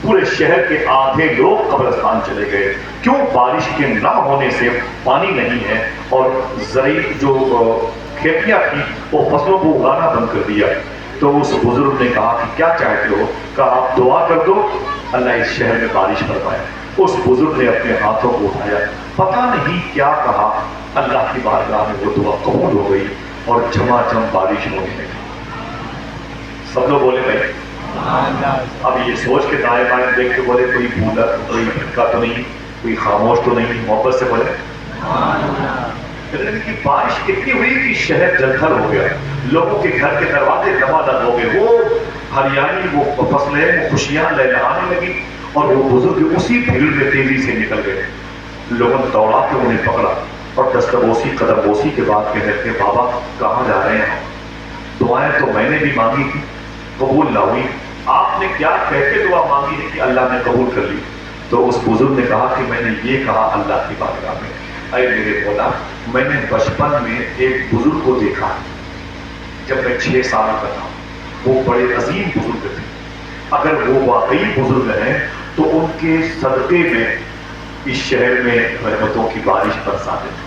پورے شہر کے آدھے لوگ قبرستان چلے گئے. کیوں؟ بارش کے نہ ہونے سے پانی نہیں ہے اور زرعی جو کھیتیاں تھیں وہ فصلوں کو اگانا بند کر دیا. تو اس بزرگ نے کہا کہ کیا چاہتے ہو؟ کہا آپ دعا کر دو اللہ اس شہر میں بارش فرمائے. اس بزرگ نے اپنے ہاتھوں کو اٹھایا, پتہ نہیں کیا کہا, اللہ کی بارگاہ میں وہ دعا قبول ہو گئی اور جھما جھم بارش ہونے لگی. سب لوگ بولے بھائی. اب یہ سوچ کے دائیں بائیں دیکھ کے بولے کوئی بھولا کوئی بھٹکا تو نہیں, کوئی خاموش تو نہیں, محبت سے بولے. کہ بارش اتنی ہوئی کہ شہر جل تھل ہو گیا, لوگوں کے گھر کے دروازے دمادم ہو گئے, وہ ہریالی وہ فصلیں وہ خوشیاں لہلہانے لگی اور وہ بزرگ اسی بھیڑ میں تیزی سے نکل گئے. لوگوں نے دوڑا کے انہیں پکڑا اور دستبوسی قدم بوسی کے بعد کہنے لگے بابا کہاں جا رہے ہیں؟ دعائیں تو میں نے بھی مانگی تھی قبول نہ ہوئی, آپ نے کیا کہہ کے دعا مانگی ہے کہ اللہ نے قبول کر لی؟ تو اس بزرگ نے کہا کہ میں نے یہ کہا اللہ کی بارگاہ میں, اے میرے مولا میں نے بچپن میں ایک بزرگ کو دیکھا جب میں 6 سال کا تھا, وہ بڑے عظیم بزرگ تھے, اگر وہ واقعی بزرگ ہیں تو ان کے صدقے میں اس شہر میں رحمتوں کی بارش برسا دیتے.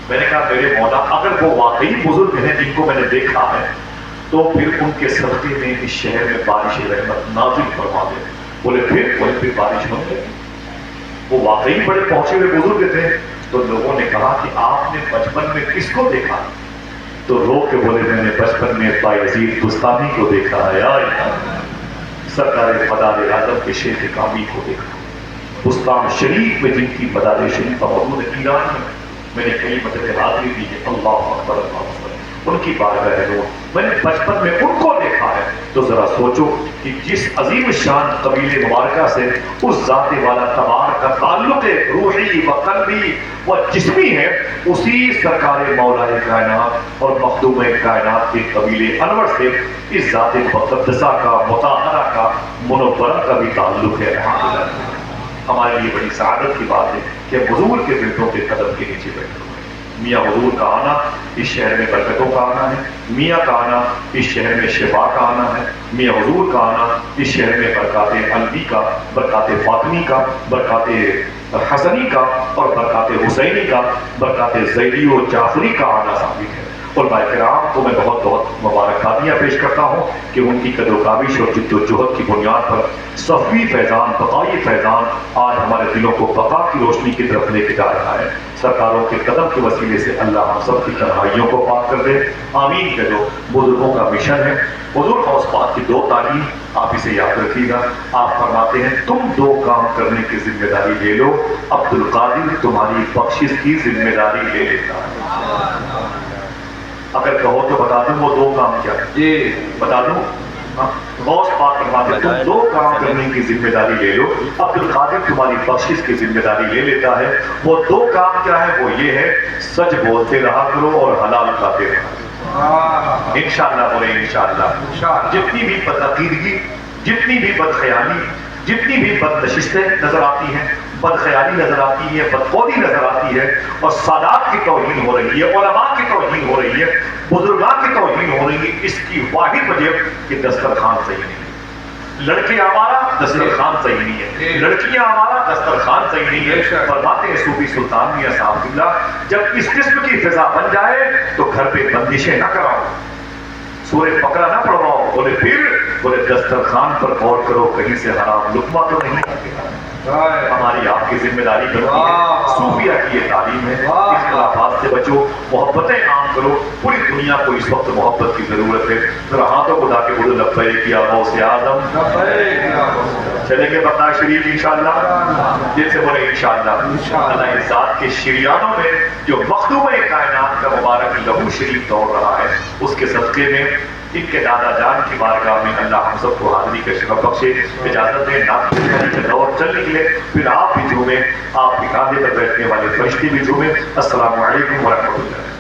میں نے کہا میرے مولا اگر وہ واقعی بزرگ ہیں جن کو میں نے دیکھا ہے تو پھر ان کے صدقے میں اس شہر میں بارش رحمت نازل فرما دے. بولے پھر بارش ہونے لگی. وہ واقعی بڑے پہنچے ہوئے بزرگ تھے. تو لوگوں نے کہا کہ آپ نے بچپن میں کس کو دیکھا؟ تو رو کے بولے میں نے بچپن میں بایزید بستانی کو دیکھا ہے, سرکار مدار اعظم کے شیخ کامی کو دیکھا, بستان شریف میں جن کی مدار شریف موجود ہے ایران میں نے کئی مدد حاضری دی ہے. اللہ اکبر اللہ اکبر, ان کی بارگاہ ہے, میں نے بچپن میں ان کو دیکھا ہے. تو ذرا سوچو کہ جس عظیم شان قبیل مبارکہ سے اس ذات والا تبار کا تعلق روحی و قلبی و جسمی ہے, اسی سرکار مولا کائنات اور مخدوم کائنات کے قبیل انور سے اس ذات مقدسہ کا مطہرہ کا منورہ کا بھی تعلق ہے. ہمارے لیے بڑی سعادت کی بات ہے کہ حضور کے بیٹوں کے قدم کے نیچے بیٹھے. میاں حضور کا آنا اس شہر میں برکتوں کا آنا ہے, میاں کا آنا اس شہر میں شفا کا آنا ہے, میاں حضور کا آنا اس شہر میں برکات علوی کا, برکات فاطمی کا, برکات حسنی کا اور برکات حسینی کا, برکات زیدی و جعفری کا آنا ثابت ہے. اور بھائی کرام کو میں بہت بہت مبارکبادیاں پیش کرتا ہوں کہ ان کی قدر و کاوش اور جد و جہد کی بنیاد پر صفوی فیضان بقائی فیضان آج ہمارے دلوں کو بقا کی روشنی کی طرف لے کے جا رہا ہے. سرکاروں کے قدم کے وسیلے سے اللہ ہم سب کی تنہائیوں کو پاک کر دے, آمین کہہ دو. بزرگوں کا مشن ہے, حضور غوث پاک کی 2 تعلیم آپ اسے یاد رکھیے گا. آپ فرماتے ہیں تم 2 کام کرنے کی ذمہ داری لے لو, عبد القادر تمہاری بخشش کی ذمہ داری لے لیتا ہے. اگر کہو تو بتا دوں وہ 2 کام کیا ہے, بتا دوں. غوث پاک فرماتے ہیں تم 2 کام کرنے کی ذمہ داری لے لو, عبد القادر تمہاری بخشش کی ذمہ داری لے لیتا ہے. وہ 2 کام کیا ہے؟ وہ یہ ہے سچ بولتے رہا کرو اور حلال کھاتے رہا کرو. انشاءاللہ بولے انشاءاللہ. جتنی بھی بدعقیدگی, جتنی بھی بدخیالی, جتنی بھی بدنشستیں نظر آتی ہیں, بدخیالی نظر آتی ہے, بدقولی نظر آتی ہے اور سادات کی توہین ہو رہی ہے, علماء کی توہین ہو رہی ہے, بزرگان کی توہین ہو رہی ہے, اس کی واحد وجہ کہ دسترخوان صحیح نہیں ہے. لڑکے ہمارا دسترخوان صحیح نہیں ہے, لڑکیاں ہمارا دسترخوان صحیح نہیں ہے. فرماتے ہیں صوفی سلطان میاں صاحب اللہ, جب اس قسم کی فضا بن جائے تو گھر پہ بندشیں نہ کراؤ, سورہ بقرہ نہ پڑھواؤ. بولے دسترخوان پر غور کرو کہیں سے حرام لقمہ تو نہیں آتے. ہماری آپ کی ذمہ داری بنتی ہے, صوفیہ کی یہ تعلیم ہے. اختلافات سے بچو, محبتیں عام کرو. پوری دنیا کو اس وقت محبت کی ضرورت ہے. ذرا ہاتھوں کو اٹھا کے بولو لبیک یا غوث اعظم. چلیں گے بقا شریف انشاءاللہ, جن سے بولے انشاءاللہ. اللہ اس ذات کے شریانوں میں جو مخدوم کائنات کا مبارک لہو شریف دوڑ رہا ہے, اس کے صدقے میں ان کے دادا جان کی بارگاہ میں اللہ ہم سب کو حاضری کا شرف بخشے. اجازت دیں نعت کا دور چل نکلے, پھر آپ بھی جھومیں, آپ کے کاندھے پر بیٹھنے والے فرشتے بھی جھومیں. السلام علیکم ورحمۃ اللہ.